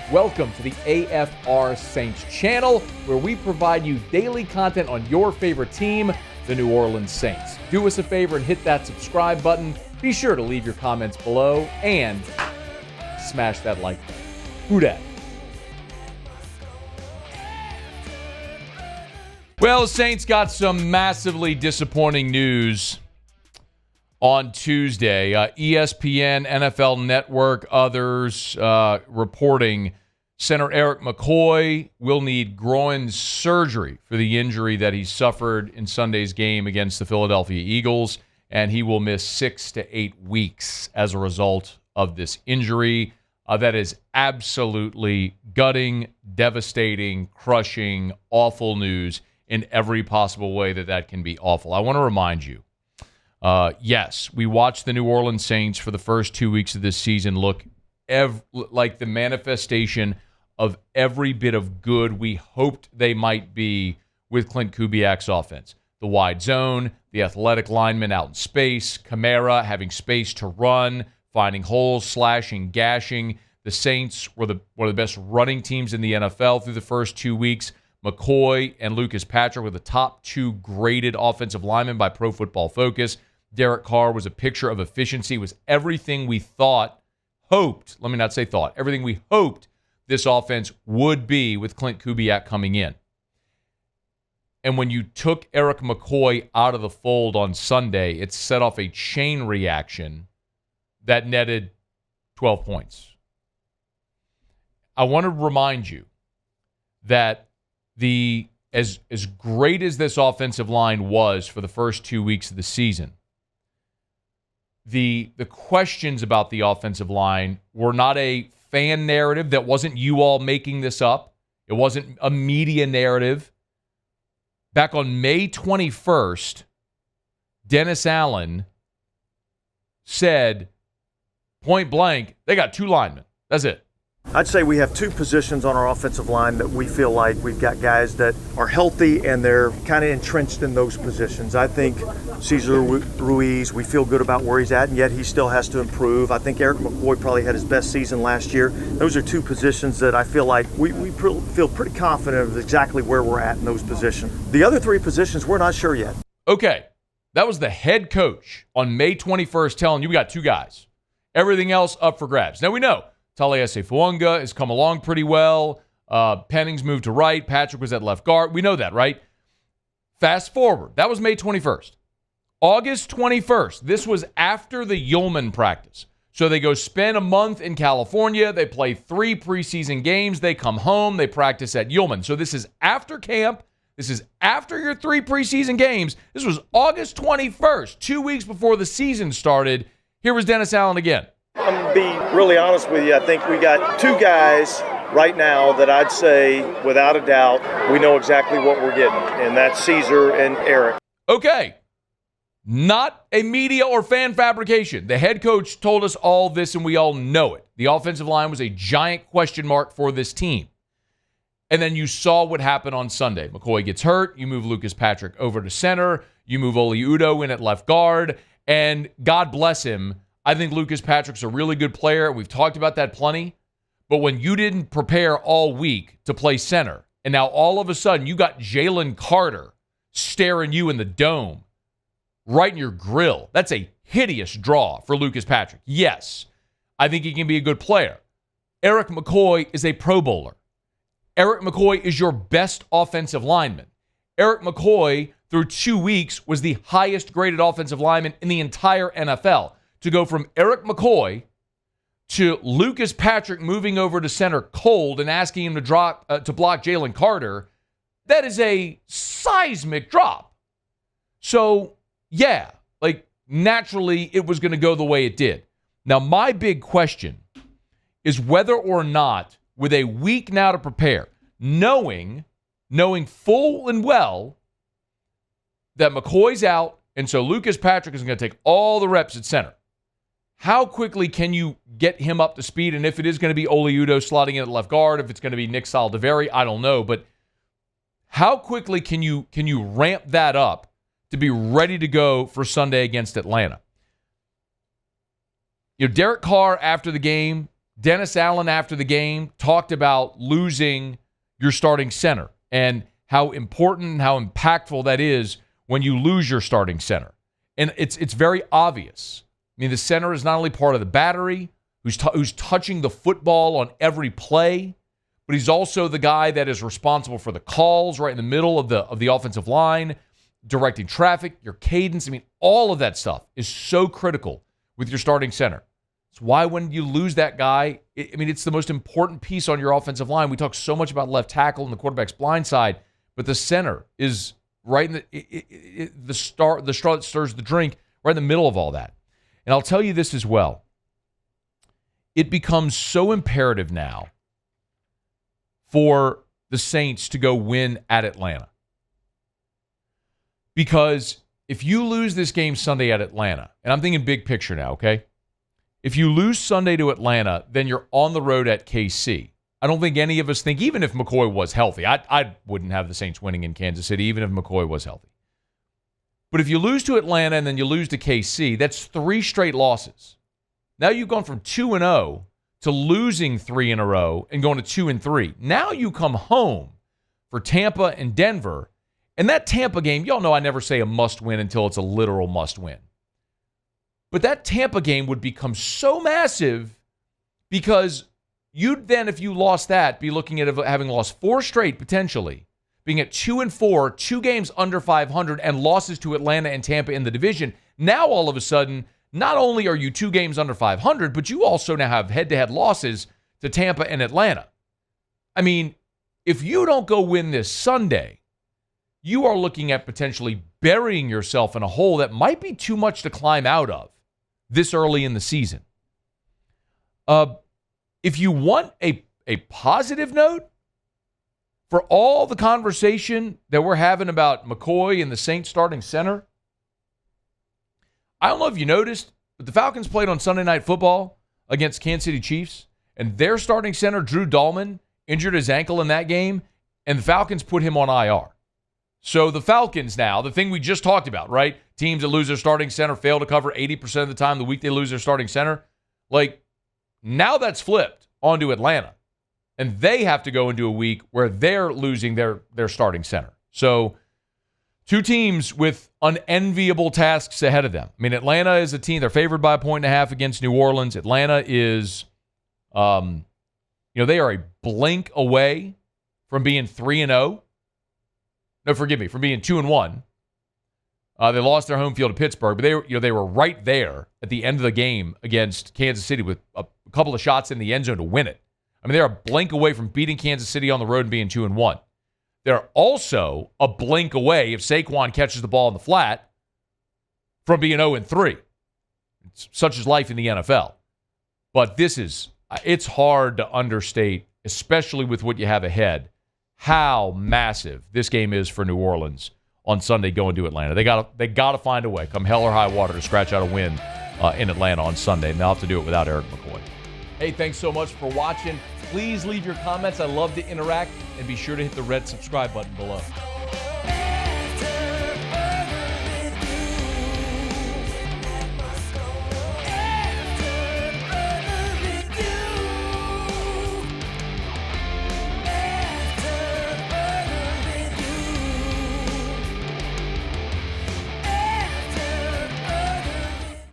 Welcome to the AFR Saints channel, where we provide you daily content on your favorite team, the New Orleans Saints. Do us a favor and hit that subscribe button. Be sure to leave your comments below and smash that like button. Who dat? Well, the Saints got some massively disappointing news on Tuesday. ESPN, NFL Network, others reporting center Erik McCoy will need groin surgery for the injury that he suffered in Sunday's game against the Philadelphia Eagles, and he will miss 6 to 8 weeks as a result of this injury. That is absolutely gutting, devastating, crushing, awful news in every possible way that can be awful. I want to remind you, yes, we watched the New Orleans Saints for the first 2 weeks of this season look like the manifestation of every bit of good we hoped they might be with Clint Kubiak's offense. The wide zone, the athletic linemen out in space, Kamara having space to run, finding holes, slashing, gashing. The Saints were one of the best running teams in the NFL through the first 2 weeks. McCoy and Lucas Patrick were the top two graded offensive linemen by Pro Football Focus. Derek Carr was a picture of efficiency, was everything we hoped this offense would be with Clint Kubiak coming in. And when you took Erik McCoy out of the fold on Sunday, it set off a chain reaction that netted 12 points. I want to remind you that as great as this offensive line was for the first 2 weeks of the season, the questions about the offensive line were not a fan narrative. That wasn't you all making this up. It wasn't a media narrative. Back on May 21st, Dennis Allen said, point blank, they got two linemen. That's it. I'd say we have two positions on our offensive line that we feel like we've got guys that are healthy and they're kind of entrenched in those positions. I think Cesar Ruiz, we feel good about where he's at, and yet he still has to improve. I think Erik McCoy probably had his best season last year. Those are two positions that I feel like we feel pretty confident of exactly where we're at in those positions. The other three positions, we're not sure yet. Okay, that was the head coach on May 21st telling you we got two guys. Everything else up for grabs. Now we know Taliesin Fuanga has come along pretty well. Penning's moved to right. Patrick was at left guard. We know that, right? Fast forward. That was May 21st. August 21st. This was after the Yeoman practice. So they go spend a month in California. They play 3 preseason games. They come home. They practice at Yeoman. So this is after camp. This is after your 3 preseason games. This was August 21st, 2 weeks before the season started. Here was Dennis Allen again. I'm going to be really honest with you. I think we got two guys right now that I'd say, without a doubt, we know exactly what we're getting, and that's Cesar and Erik. Okay. Not a media or fan fabrication. The head coach told us all this, and we all know it. The offensive line was a giant question mark for this team. And then you saw what happened on Sunday. McCoy gets hurt. You move Lucas Patrick over to center. You move Oli Udoh in at left guard. And God bless him, I think Lucas Patrick's a really good player. We've talked about that plenty. But when you didn't prepare all week to play center, and now all of a sudden you got Jalen Carter staring you in the dome, right in your grill, that's a hideous draw for Lucas Patrick. Yes, I think he can be a good player. Erik McCoy is a Pro Bowler. Erik McCoy is your best offensive lineman. Erik McCoy, through 2 weeks, was the highest graded offensive lineman in the entire NFL. To go from Erik McCoy to Lucas Patrick moving over to center cold and asking him to block Jalen Carter, that is a seismic drop. So, yeah, naturally it was going to go the way it did. Now, my big question is whether or not, with a week now to prepare, knowing full and well that McCoy's out, and so Lucas Patrick is going to take all the reps at center, how quickly can you get him up to speed? And if it is going to be Oli Udoh slotting in at left guard, if it's going to be Nick Saldiveri, I don't know. But how quickly can you ramp that up to be ready to go for Sunday against Atlanta? Derek Carr, after the game, Dennis Allen, after the game, talked about losing your starting center and how important and how impactful that is when you lose your starting center. And it's very obvious. I mean, the center is not only part of the battery, who's touching the football on every play, but he's also the guy that is responsible for the calls right in the middle of the offensive line, directing traffic, your cadence. I mean, all of that stuff is so critical with your starting center. It's why when you lose that guy, it's the most important piece on your offensive line. We talk so much about left tackle and the quarterback's blind side, but the center is right in the straw that stirs the drink, right in the middle of all that. And I'll tell you this as well. It becomes so imperative now for the Saints to go win at Atlanta. Because if you lose this game Sunday at Atlanta, and I'm thinking big picture now, okay? If you lose Sunday to Atlanta, then you're on the road at KC. I don't think any of us think, even if McCoy was healthy, I wouldn't have the Saints winning in Kansas City, even if McCoy was healthy. But if you lose to Atlanta and then you lose to KC, that's 3 straight losses. Now you've gone from 2-0 to losing 3 in a row and going to 2-3. Now you come home for Tampa and Denver. And that Tampa game, y'all know I never say a must-win until it's a literal must-win. But that Tampa game would become so massive because you'd then, if you lost that, be looking at having lost 4 straight potentially, being at 2-4, 2 games under 500, and losses to Atlanta and Tampa in the division. Now all of a sudden, not only are you 2 games under 500, but you also now have head-to-head losses to Tampa and Atlanta. I mean, if you don't go win this Sunday, you are looking at potentially burying yourself in a hole that might be too much to climb out of this early in the season. If you want a positive note for all the conversation that we're having about McCoy and the Saints starting center, I don't know if you noticed, but the Falcons played on Sunday Night Football against Kansas City Chiefs, and their starting center, Drew Dahlen, injured his ankle in that game, and the Falcons put him on IR. So the Falcons now, the thing we just talked about, right? Teams that lose their starting center fail to cover 80% of the time the week they lose their starting center. Like, now that's flipped onto Atlanta. And they have to go into a week where they're losing their starting center. So 2 teams with unenviable tasks ahead of them. I mean, Atlanta is a team, they're favored by 1.5 against New Orleans. Atlanta is, they are a blink away from being 3-0. No, forgive me, from being 2-1. They lost their home field to Pittsburgh, but they were right there at the end of the game against Kansas City with a couple of shots in the end zone to win it. I mean, they're a blink away from beating Kansas City on the road and being 2-1. They're also a blink away, if Saquon catches the ball in the flat, from being 0-3. It's such is life in the NFL. But it's hard to understate, especially with what you have ahead, how massive this game is for New Orleans on Sunday going to Atlanta. They got to find a way, come hell or high water, to scratch out a win in Atlanta on Sunday. And they'll have to do it without Erik McCoy. Hey, thanks so much for watching. Please leave your comments. I love to interact. And be sure to hit the red subscribe button below.